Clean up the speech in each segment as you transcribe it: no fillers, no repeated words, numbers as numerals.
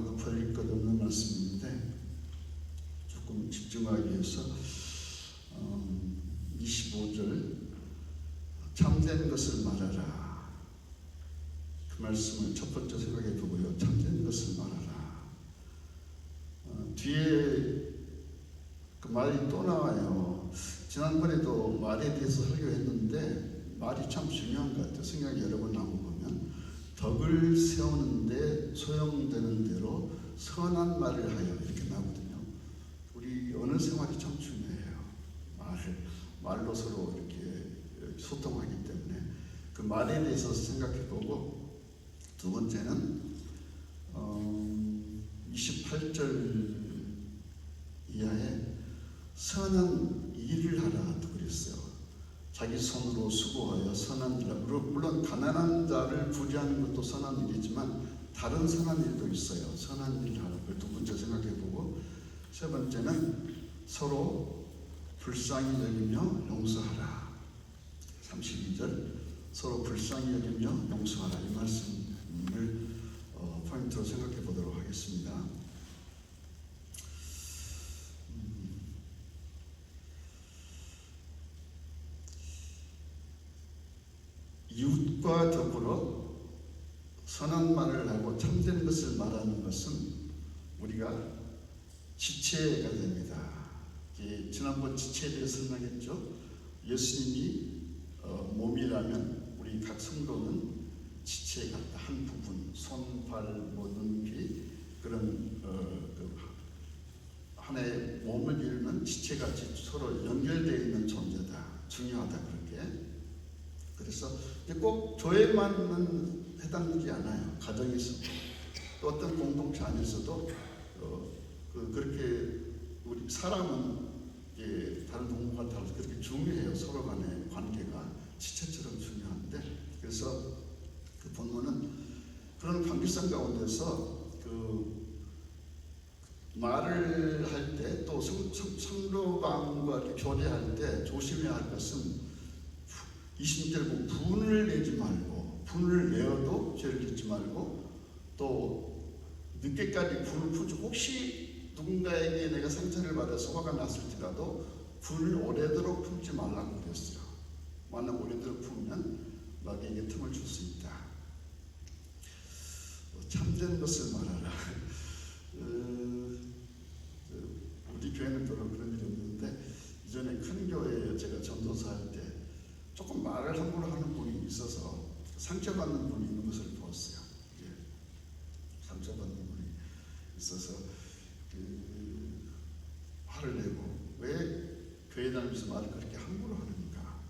하고 버릴 것 없는 말씀인데 조금 집중하기 위해서 25절 참된 것을 말하라. 그 말씀을 첫 번째 생각해 보고요. 참된 것을 말하라. 뒤에 그 말이 또 나와요. 지난번에도 말에 대해서 설교했는데 말이 참 중요한 것 같아요. 성경에 여러 번 나오고 보면 덕을 세우는데 소용되는 대로 선한 말을 하여 이렇게 나오거든요. 우리 언어 생활이 참 중요해요. 말로 서로 이렇게 소통하기 때문에 그 말에 대해서 생각해보고 두 번째는 28절 이하에 선한 일을 하라 또 그랬어요. 자기 손으로 수고하여 선한 일을, 물론 가난한 자를 부지하는 것도 선한 일이지만 다른 선한 일도 있어요. 선한 일을 하라. 그걸 두 번째 생각해보고 세 번째는 서로 불쌍히 여기며 용서하라. 32절 서로 불쌍히 여기며 용서하라. 이 말씀을 포인트로 생각해 보도록 하겠습니다. 이웃과 더불어 선한 말을 하고 참된 것을 말하는 것은 우리가 지체가 됩니다. 지난번 지체에 대해 설명했죠. 예수님이 몸이라면 우리 각 성도는 지체 같다. 한 부분, 손, 발, 눈, 귀 그런 하나의 몸을 이루는 지체같이 서로 연결되어 있는 존재다. 중요하다 그렇게. 그래서 꼭 교회만은 해당되지 않아요. 가정에서도 또 어떤 공동체 안에서도 그렇게 우리 사람은 다른 동물과 달라서 그렇게 중요해요. 서로 간의 관계가 지체처럼 중요한데 그래서 그 본문은 그런 관계성 가운데서 그 말을 할 때 또 상대방과 이렇게 교대할 때 조심해야 할 것은 20절 보면 분을 내지 말고 분을 내어도 죄를 짓지 말고 또 늦게까지 분을 풀지 혹시 누군가에게 내가 상처를 받아서 화가 났을지라도 분을 오래도록 품지 말라고 그랬어요. 만약 오래도록 품으면 마귀에게 틈을 줄 수 있다. 참된 것을 말하라. 우리 교회는 별로 그런 일이 없는데 이전에 큰 교회에 제가 전도사 할 때 조금 말을 함부로 하는 분이 있어서 상처받는 분이 있는 것을 보았어요. 상처받는 분이 있어서 화를 내고 왜 교회 다니면서 말을 그렇게 함부로 하는가,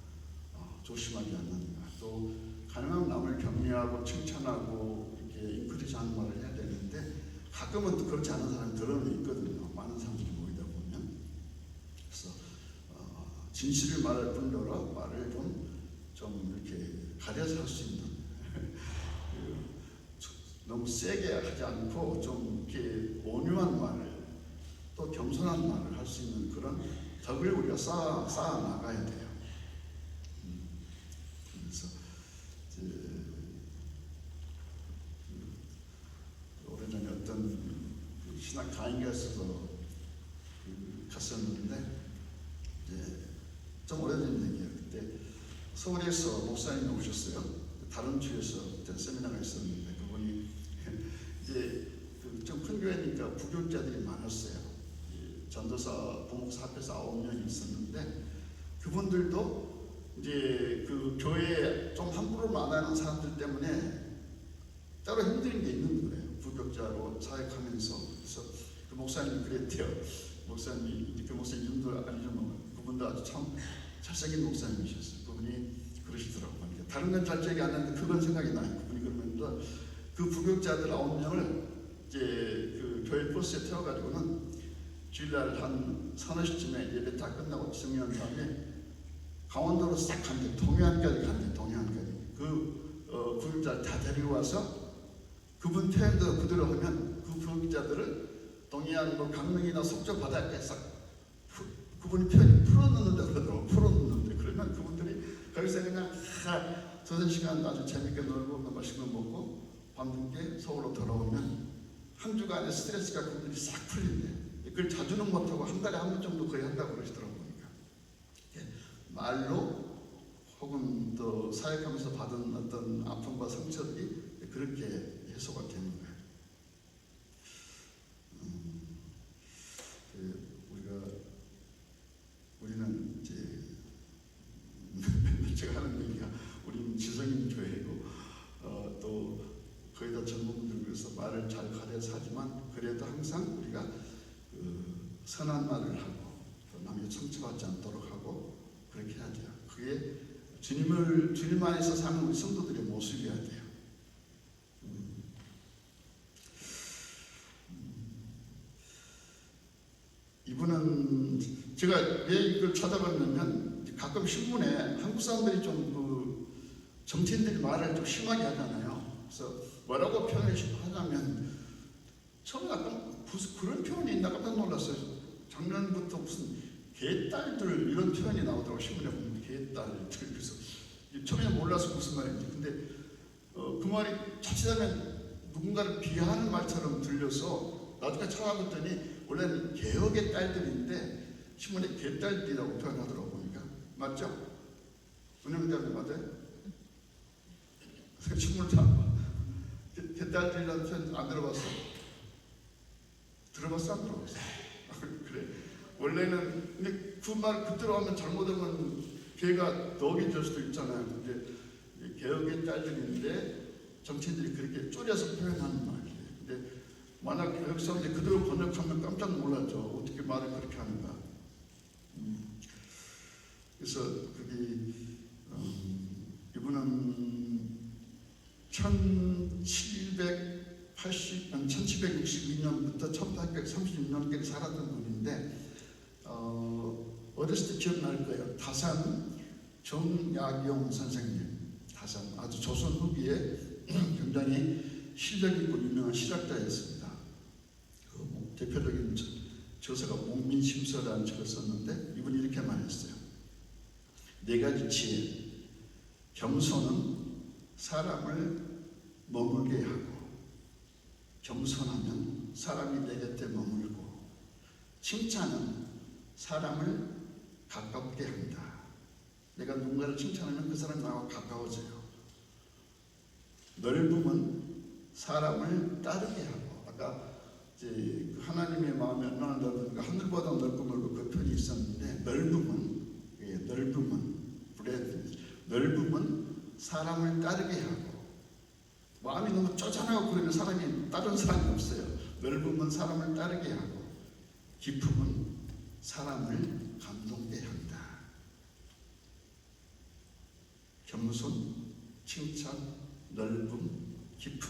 조심하지 않는가, 또 가능하면 남을 격려하고 칭찬하고 이렇게 인크리지하는 말을 해야 되는데 가끔은 또 그렇지 않은 사람이 드러내 있거든요. 많은 사람들이 모이다 보면. 그래서 진실을 말할 뿐더러 말을 좀 이렇게 가려서 할 수 있는 너무 세게 하지 않고 좀 이렇게 온유한 말을 또 겸손한 말을 할 수 있는 그런 덕을 우리가 쌓아 나가야 돼요. 그래서 오래전에 어떤 신학 강의가에서 갔었는데 좀 오래된 얘기예요. 그때 서울에서 목사님이 오셨어요. 다른 주에서 세미나가 있었는데 그분이 이제 좀 큰 교회니까 부교자들이 많았어요. 전도사, 부목사 앞에서 9명이 있었는데 그분들도 이제 그 교회에 좀 함부로 만나는 사람들 때문에 따로 힘든 게 있는 거예요. 부교자로 사역하면서. 그래서 그 목사님이 그랬대요. 목사님이 그 목사님 이름도 아니지만 그분도 아주 참 잘생긴 목사님이셨어요. 그분이 그러시더라고요. 다른 건 잘 기억이 안 나는데 그건 생각이 나요. 그분이 그러면서 그 부교자들 9명을 이제 그 교회 버스에 태워가지고는 주일날 한 서너 시쯤에 예배 다 끝나고 정리한 다음에 강원도로 싹 간대. 동해안까지 간대. 동해안까지. 그 부교자를 다 데리고 와서 그분 표현대로 그대로 하면 그 부교자들을 동해안 뭐 강릉이나 속초 바닷가에 싹 그분이 표현이 풀어놓는다 그러더라고. 풀어놓는데 그러면 그분들이 거기서 그냥 서른 시간 아주 재밌게 놀고 맛있는 거 먹고 밤늦게 서울로 돌아오면 한 주간의 스트레스가 그분들이 싹 풀린대. 그걸 자주는 못하고 한 달에 한 번 정도 거의 한다고 그러시더라고요. 보니까 말로 혹은 또 사역하면서 받은 어떤 아픔과 상처들이 그렇게 해소가 되는 거예요. 우리는 이제 제가 하는 얘기가 우리는 지성인 교회고 또 거의 다 젊은 분들 그래서 말을 잘 가려서 하지만 그래도 항상 우리가 선한 말을 하고 또 남에게 상처받지 않도록 하고 그렇게 해야 돼요. 그게 주님 안에서 사는 우리 성도들의 모습이어야 돼요. 이분은 제가 왜 이걸 찾아봤냐면 가끔 신문에 한국 사람들이 좀 정치인들이 말을 좀 심하게 하잖아요. 그래서 뭐라고 표현하냐면 처음에 약간 무슨 그런 표현이 있나 깜짝 놀랐어요. 작년부터 무슨 개딸들 이런 표현이 나오더라고요. 신문에 보면 개딸들. 그래서 처음에는 몰라서 무슨 말인지. 근데 그 말이 자칫하면 누군가를 비하하는 말처럼 들려서 나중에 찾아봤더니 원래는 개혁의 딸들인데 신문에 개딸들이라고 표현하더라고요. 보니까 맞죠? 은영대학교 맞아요? 신문을 잘 봐. 개딸들이라는 표현 안 들어봤어? 들어봤어? 안 들어봤어? 그래. 원래는 근데 그 말 그대로 하면 잘못하면 개가 덕이 될 수도 있잖아요. 근데 개혁의 딸들인데 정치인들이 그렇게 쪼려서 표현하는 말이에요. 근데 만약 여기서 이제 그대로 번역하면 깜짝 놀랐죠. 어떻게 말을 그렇게 하는가. 그래서 이분은 1762년부터 1836년까지 살았던 분인데 어렸을 때 기억날 거예요. 다산 정약용 선생님, 다산 아주 조선 후기에 굉장히 실력 있고 유명한 실학자였습니다. 대표적인 저서가 목민심서라는 책을 썼는데 이분이 이렇게 말했어요. 네 가지 지혜. 겸손은 사람을 머물게 하고, 겸손하면 사람이 내 곁에 머물고, 칭찬은 사람을 가깝게 한다. 내가 누군가를 칭찬하면 그 사람이 나와 가까워져요. 넓음은 사람을 따르게 하고, 아까 이제 하나님의 마음이 얼마나 넓은가, 하늘보다 넓고 그 표현이 있었는데, 넓음은 사람을 따르게 하고, 마음이 너무 쪼잔하고 그러면 사람이 다른 사람이 없어요. 넓음은 사람을 따르게 하고, 깊음은 사람을 감동게 한다. 겸손, 칭찬, 넓음, 깊음.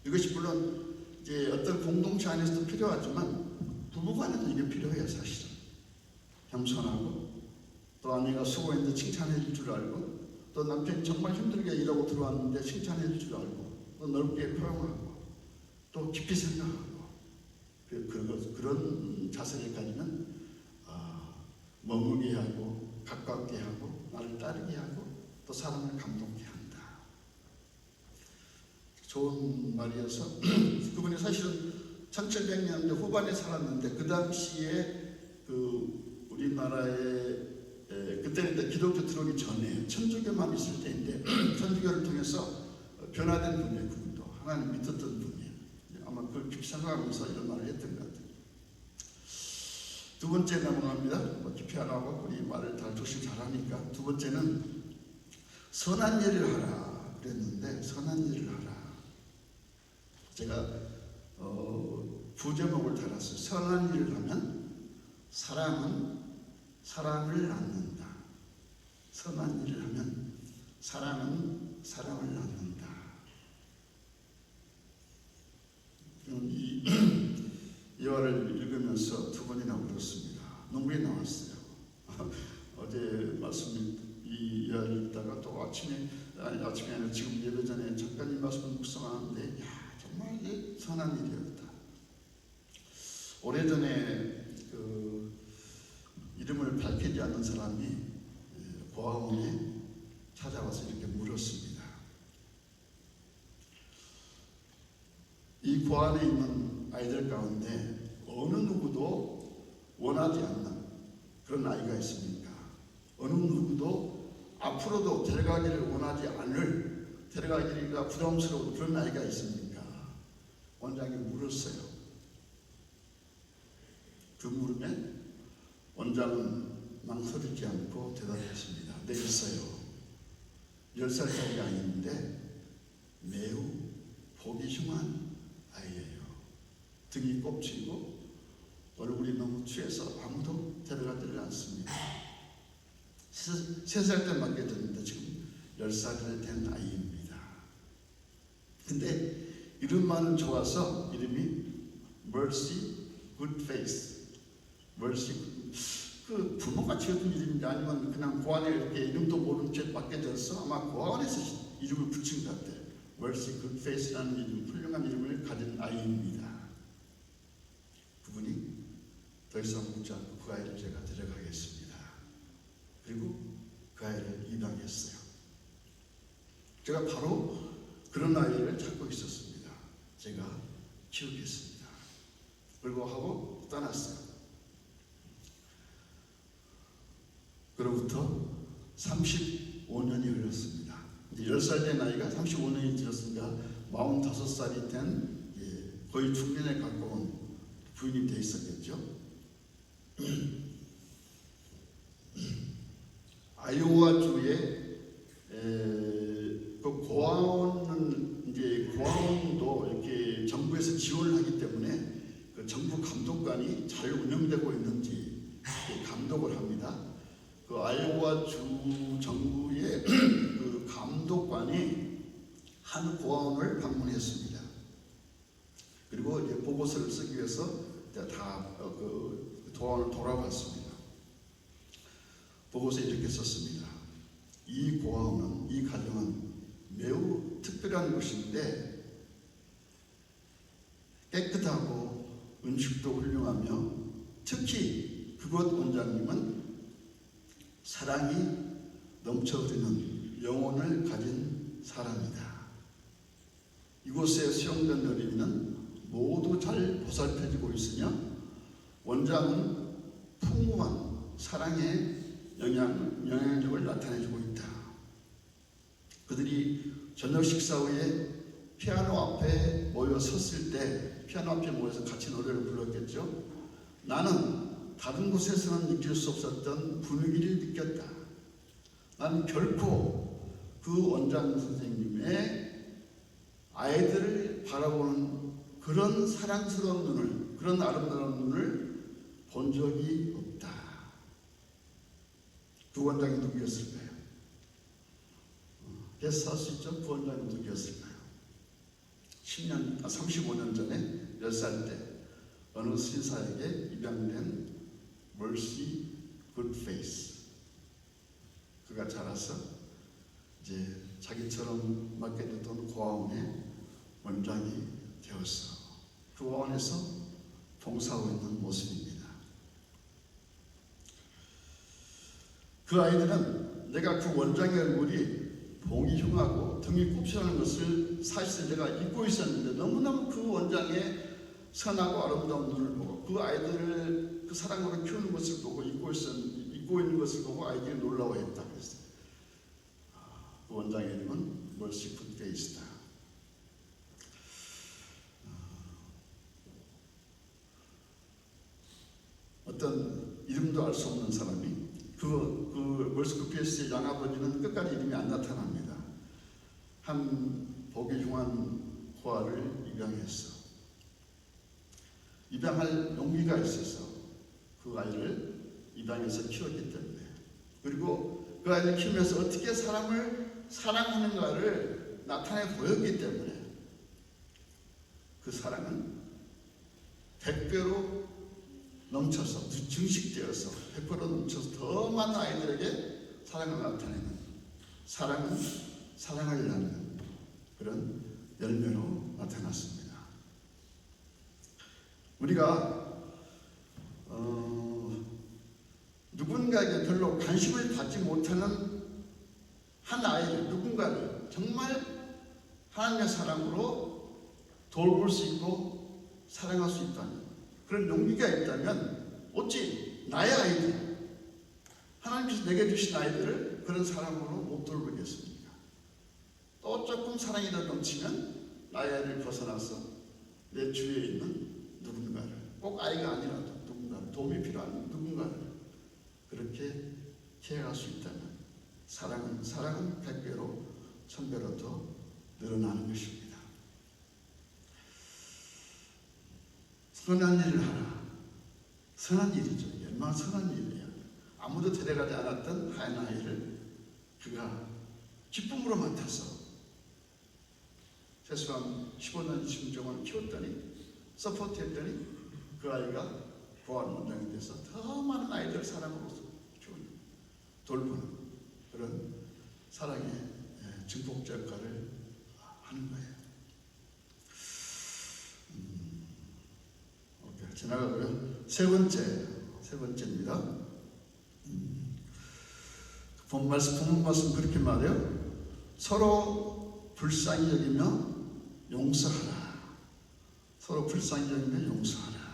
이것이 물론 이제 어떤 공동체 안에서도 필요하지만 부부간에도 이게 필요해요, 사실은. 겸손하고 또 아내가 수고했는데 칭찬해 줄 줄 알고 또 남편이 정말 힘들게 일하고 들어왔는데 칭찬해 줄 줄 알고 또 넓게 포용하고 또 깊이 생각하고 그런 자세를 가지면 머물게 하고 가깝게 하고 나를 따르게 하고 또 사람을 감동케 한다. 좋은 말이어서 그분이 사실은 1700년대 후반에 살았는데 그 당시에 우리나라에 그때는 기독교 들어오기 전에 천주교만 있을 때인데 천주교를 통해서 변화된 분이에요. 그분도 하나님 믿었던 분이에요. 아마 그걸 깊이 생각하면서 이런 말을 했던 것 같아요. 두 번째 넘어갑니다. 깊이 안 하고 우리 말을 다 조심 잘하니까. 두 번째는 선한 일을 하라 그랬는데 선한 일을 하라. 제가 부제목을 달았어요. 선한 일을 하면 사람은 사람을 낳는다. 선한 일을 하면 사람은 사람을 낳는다. 이 말을 읽으면서 두 번이나 울었습니다. 눈물이 나왔어요. 어제 말씀 이 이야기를 읽다가 또 아침에 아니라 지금 예배 전에 잠깐 이 말씀을 묵상하는데 정말 이게 선한 일이었다. 오래전에 이름을 밝히지 않는 사람이 고아원에 찾아와서 이렇게 물었습니다. 이 이 고안에 있는 아이들 가운데 어느 누구도 원하지 않는 그런 아이가 있습니까? 어느 누구도 앞으로도 데려가기를 원하지 않을, 데려가기가 부담스러운 그런 아이가 있습니까? 원장이 물었어요. 그 물음에 원장은 망설이지 않고 대답했습니다. 네, 있어요. 10살짜리 아이인데 매우 보기 흉한 아이예요. 등이 꼽히고 얼굴이 너무 취해서 아무도 데려가지를 않습니다. 3살 때 맞게 됐는데 지금 10살이 된 아이입니다. 근데 이름만 좋아서 이름이 Mercy Good Face. Mercy, 그 부모가 지어준 이름인지 아니면 그냥 고안에 이렇게 이름도 모르는 채 맞게 돼서 아마 고안에서 이름을 붙인 것 같아요. Mercy Good Face라는 이름, 훌륭한 이름을 가진 아이입니다. 그분이 더 이상 묻지 않고 그 아이를 제가 데려가겠습니다. 그리고 그 아이를 입양했어요. 제가 바로 그런 아이를 찾고 있었습니다. 제가 키우겠습니다. 그리고 하고 떠났어요. 그로부터 35년이 흘렀습니다. 이제 10살 된 아이가 35년이 지났으니까 45살이 된 거의 중년에 가까운 부인이 돼 있었겠죠. 아이오와주의 그 고아원은 이제 고아원도 이렇게 정부에서 지원을 하기 때문에 그 정부 감독관이 잘 운영되고 있는지 감독을 합니다. 그 아이오와주 정부의 그 감독관이 한 고아원을 방문했습니다. 그리고 이제 보고서를 쓰기 위해서 다 그 고아원을 돌아봤습니다. 보고서에 이렇게 썼습니다. 이 고아원은, 이 가정은 매우 특별한 곳인데 깨끗하고 음식도 훌륭하며 특히 그곳 원장님은 사랑이 넘쳐흐르는 영혼을 가진 사람이다. 이곳에 수용된 어린이는 모두 잘 보살펴지고 있으며 원장은 풍부한 사랑의 영향력을 나타내주고 있다. 그들이 저녁 식사 후에 피아노 앞에 모여 섰을 때 피아노 앞에 모여서 같이 노래를 불렀겠죠. 나는 다른 곳에서는 느낄 수 없었던 분위기를 느꼈다. 나는 결코 그 원장 선생님의 아이들을 바라보는 그런 사랑스러운 눈을, 그런 아름다운 눈을 본 적이 없다. 그 원장이 누구였을까요? 예상할 수 있죠? 그 원장이 누구였을까요? 35년 전에 10살 때 어느 신사에게 입양된 Mercy Good Face. 그가 자라서 이제 자기처럼 맡게 됐던 고아원의 원장이 되었어. 그 고아원에서 봉사하고 있는 모습입니다. 그 아이들은 내가 그 원장의 얼굴이 보기 흉하고 등이 굽시라는 것을 사실 내가 잊고 있었는데 너무너무 그 원장의 선하고 아름다운 눈을 보고 그 아이들을 그 사랑으로 키우는 것을 보고 잊고 있는 것을 보고 아이들이 놀라워했다 그랬어요. 그 원장의 이름은 Mercy Good Face다. 어떤 이름도 알 수 없는 사람이 그 Mercy Good Face의 양아버지는 끝까지 이름이 안 나타납니다. 한 보기 흉한 고아를 입양했어. 입양할 용기가 있어서 그 아이를 입양해서 키웠기 때문에, 그리고 그 아이를 키우면서 어떻게 사람을 사랑하는가를 나타내 보였기 때문에 그 사랑은 100배로 넘쳐서 증식되어서 100배로 넘쳐서 더 많은 아이들에게 사랑을 나타내는, 사랑은 사랑을 낳는 그런 열매로 나타났습니다. 우리가 누군가에게 별로 관심을 받지 못하는 한 아이를, 누군가를 정말 하나님의 사랑으로 돌볼 수 있고 사랑할 수 있다는 그런 용기가 있다면 어찌 나의 아이들, 하나님께서 내게 주신 아이들을 그런 사랑으로 못 돌보겠습니까? 또 조금 사랑이 더 넘치면 나의 아이를 벗어나서 내 주위에 있는 누군가를, 꼭 아이가 아니라도 누군가를, 도움이 필요한 누군가를 그렇게 케어할 수 있다면 사랑은 100배로 1000배로 더 늘어나는 것입니다. 선한 일을 하라. 선한 일이죠. 얼마나 선한 일이에요. 아무도 데려가지 않았던 한 아이를 그가 기쁨으로 맡아서 최소한 15년 20정을 키웠더니 서포트했더니 그 아이가 부활 원장이 돼서 더 많은 아이들 사랑으로서 돌보는 그런 사랑의 증폭자 역할을 하는 거예요. 지나가고요. 세 번째입니다. 본 말씀 그렇게 말해요. 서로 불쌍히 여기며 용서하라. 서로 불쌍히 여기며 용서하라.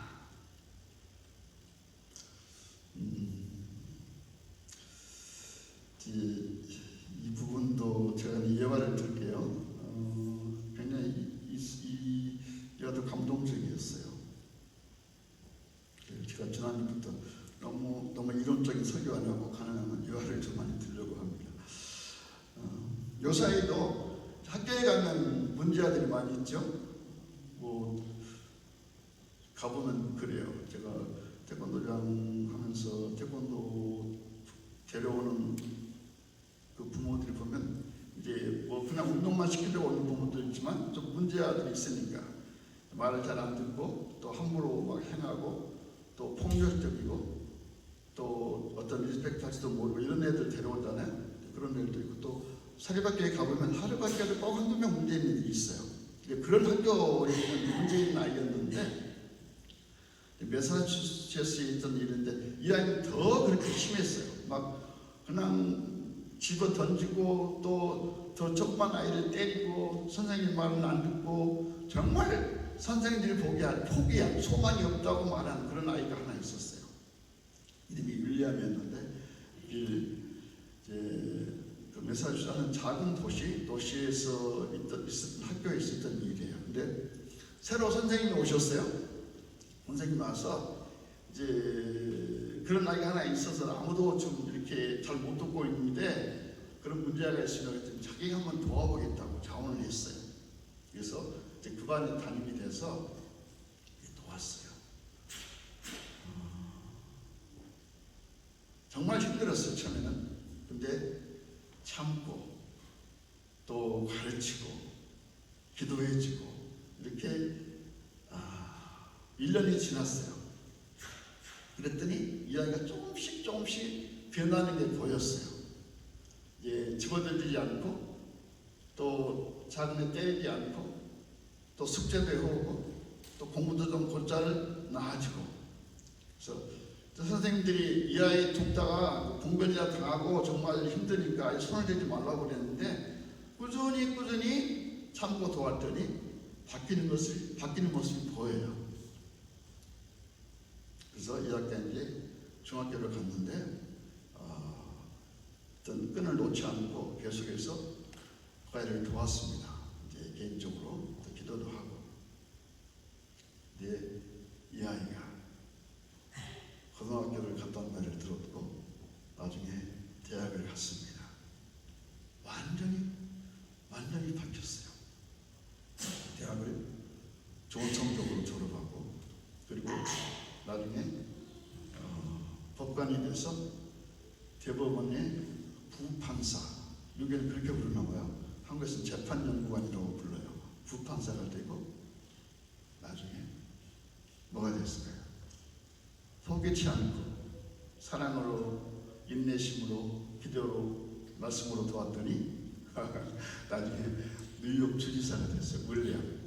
이 부분도 제가 예화를 들게요. 굉장히 이 예화도 감동적이었어요. 제가 지난주부터 너무 이론적인 설교 안 하고 가능하면 예화를 좀 많이 들려고 합니다. 요 사이도 학교에 가면 문제아들이 많이 있죠. 뭐 가보면 그래요. 제가 태권도장 하면서 태권도 데려오는 그 부모들이 보면 이제 뭐 그냥 운동만 시키려고 오는 부모도 있지만 좀 문제아들이 있으니까 말을 잘 안 듣고 또 함부로 막 행하고 또 폭력적이고 또 어떤 리스펙트 할지도 모르고 이런 애들 데려오잖아요. 그런 애들도 있고 또 사립학교에 가보면 하루밖에도 꼭 한두 명 문제 있는 애들이 있어요. 그런 학교에 있는 문제 있는 아이였는데 매사추세츠에 있던 일인데 이 아이는 더 그렇게 심했어요. 막 그냥 집어 던지고 또 더 조그만 아이를 때리고 선생님 말은 안 듣고 정말 선생님들이 포기한 소망이 없다고 말하는 그런 아이가 하나 있었어요. 이름이 윌리엄이었는데 그 매사추세츠는 작은 도시에서 있었던 학교에 있었던 일이에요. 근데 새로 선생님이 오셨어요. 선생님이 와서 이제 그런 아이가 하나 있어서 아무도 좀 이렇게 잘 못 돕고 있는데 그런 문제가 있으면 자기가 한번 도와보겠다고 자원을 했어요. 그래서 이제 그 반에 담임이 돼서 도왔어요. 정말 힘들었어요, 처음에는. 근데 참고 또 가르치고 기도해주고 이렇게 1년이 지났어요. 그랬더니 이 아이가 조금씩 변하는 게 보였어요. 예, 집어들지 않고 또 작은 애 때리지 않고 또 숙제도 해오고 또 공부도 좀 곧잘 나아지고. 그래서 선생님들이 이 아이 돕다가 봉변이나 당하고 정말 힘드니까 손을 대지 말라고 그랬는데 꾸준히 참고 도왔더니 바뀌는 모습이 보여요. 그래서 2학년 이제 중학교를 갔는데 어떤 끈을 놓지 않고 계속해서 그 아이를 도왔습니다. 이제 개인적으로 또 기도도 하고. 근데 이 아이가 고등학교를 갔다는 말을 들었고 나중에 대학을 갔습니다. 완전히 바뀌었어요. 대학을 좋은 성적으로 졸업하고 그리고 나중에 법관이 돼서 대법원의 부판사, 여기는 그렇게 부르나 봐요. 한국에서는 재판연구관이라고 불러요. 부판사가 되고 나중에 뭐가 됐을까요? 포기치 않고 사랑으로 인내심으로 기도로 말씀으로 도왔더니 나중에 뉴욕 주지사가 됐어요. 윌리엄.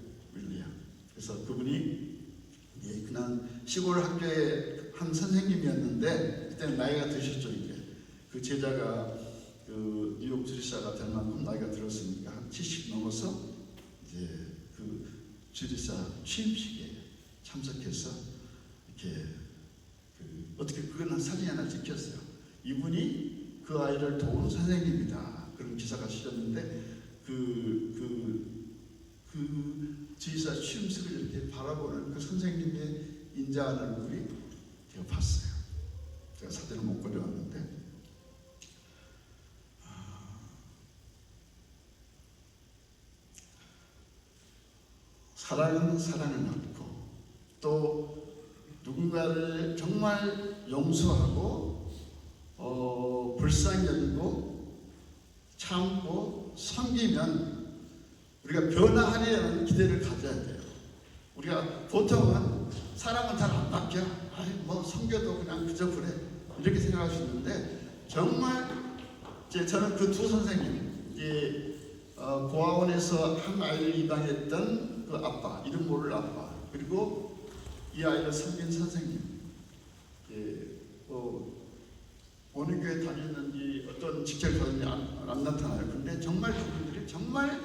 그래서 그분이 그냥 시골 학교의 한 선생님이었는데 그때는 나이가 드셨죠. 이제 그 제자가 그 뉴욕 주지사가 될 만큼 나이가 들었으니까 한 70 넘어서 이제 그 주지사 취임식에 참석해서 이렇게 어떻게 그거는 사진이 하나 찍혔어요. 이분이 그 아이를 도운 선생님이다. 그런 기사가 실렸는데 그 주지사 취임식을 이렇게 바라보는 그 선생님의 인자한 얼굴이 제가 봤어요. 제가 사진을 못 꺼내왔는데 사랑은 사랑을 낳고 또 누군가를 정말 용서하고 불쌍히 여기고 참고 섬기면 우리가 변화하리라는 기대를 가져야 돼요. 우리가 보통은 사람은 잘 안 바뀌어. 아이 뭐 섬겨도 그냥 그저 그래 이렇게 생각할 수 있는데 정말 저는 그 두 선생님 고아원에서 한 아이를 입양했던 그 아빠, 이름 모를 아빠, 그리고 이 아이를 섬긴 선생님, 어느 교회 다녔는지 어떤 직책을 가졌는지 안 나타나요. 근데 정말 그분들이 정말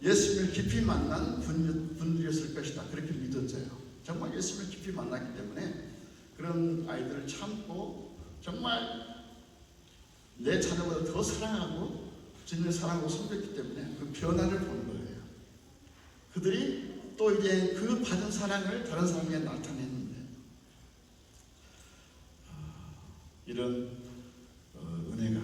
예수님을 깊이 만난 분들이었을 것이다. 그렇게 믿어져요. 정말 예수님을 깊이 만났기 때문에 그런 아이들을 참고 정말 내 자녀보다 더 사랑하고 주님을 사랑하고 섬겼기 때문에 그 변화를 보는 거예요. 그들이 또 이제 그 받은 사랑을 다른 사람에게 나타내는데 이런 은혜가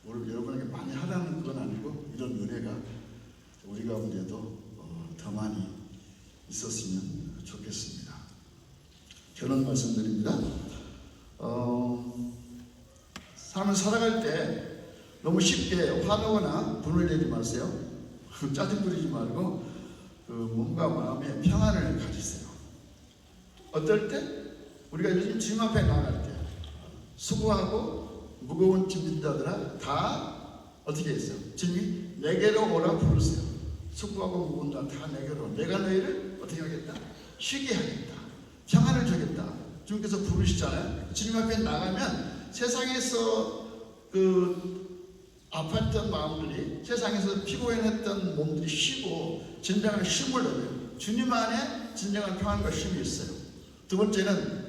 여러분에게 많이 하라는 건 아니고 이런 은혜가 우리 가운데도 더 많이 있었으면 좋겠습니다. 결론 말씀드립니다. 삶을 살아갈 때 너무 쉽게 화나거나 분을 내지 마세요. 짜증 부리지 말고 몸과 마음의 평안을 가지세요. 어떨 때? 우리가 요즘 주님 앞에 나갈 때 수고하고 무거운 짐진 자들아 다 어떻게 했어요? 주님이 내게로 오라 부르세요. 수고하고 무거운 자 다 내게로. 내가 너희를 어떻게 하겠다? 쉬게 하겠다. 평안을 주겠다. 주님께서 부르시잖아요. 주님 앞에 나가면 세상에서 아팠던 마음들이, 세상에서 피곤했던 몸들이 쉬고 진정한 쉼을 얻어요. 주님 안에 진정한 평안과 쉼이 있어요. 두 번째는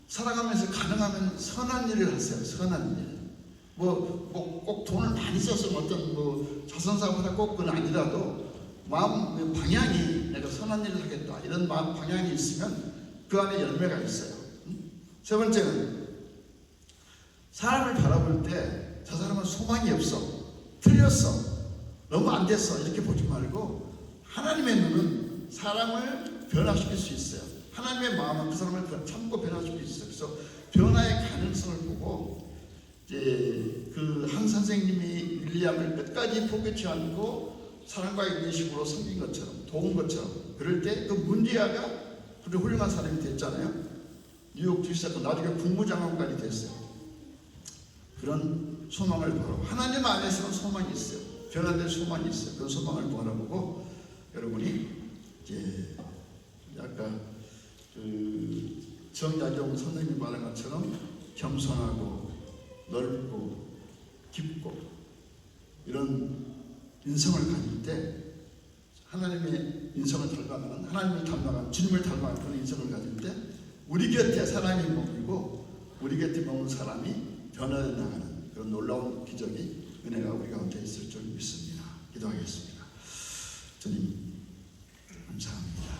살아가면서 가능하면 선한 일을 하세요. 선한 일. 꼭 돈을 많이 써서 어떤 자선사보다 꼭 그건 아니라도 마음 방향이 내가 선한 일을 하겠다 이런 마음 방향이 있으면 그 안에 열매가 있어요. 세 번째는 사람을 바라볼 때 저 사람은 소망이 없어, 틀렸어, 너무 안 됐어 이렇게 보지 말고 하나님의 눈은 사람을 변화시킬 수 있어요. 하나님의 마음은 그 사람을 참고 변화시킬 수 있어요. 그래서 변화의 가능성을 보고 그 한 선생님이 윌리엄을 끝까지 포기치 않고 사랑과 인내심으로 섬긴 것처럼 도운 것처럼 그럴 때 그 문디아가 그렇게 훌륭한 사람이 됐잖아요. 뉴욕 주지사도 나중에 국무장관까지 됐어요. 그런 소망을 바라보고 하나님 안에서는 소망이 있어요. 변화될 소망이 있어요. 그런 소망을 바라보고 여러분이 아까 정야경 선생님이 말한 것처럼 겸손하고 넓고 깊고 이런 인성을 가질 때 하나님의 인성을 닮아가는, 하나님을 닮아가는, 주님을 닮아가는 그런 인성을 가질 때 우리 곁에 사람이 머물고 우리 곁에 머무는 사람이 변화해 나가는 그런 놀라운 기적이 은혜가 우리 가운데 있을 줄 믿습니다. 기도하겠습니다. 주님 감사합니다.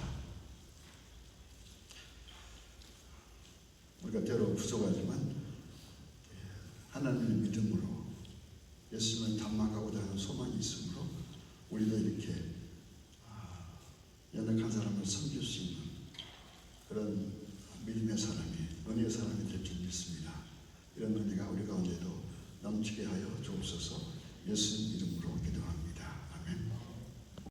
우리가 때로 부족하지만 하나님의 믿음으로 예수님을 닮아가고자 하는 소망이 있으므로 우리도 이렇게 연약한 사람을 섬길 수 있는 그런 믿음의 사람이, 은혜의 사람이 될 줄 믿습니다. 이런 은혜가 우리 가운데도 넘치게 하여 주옵소서. 예수님 이름으로 기도합니다.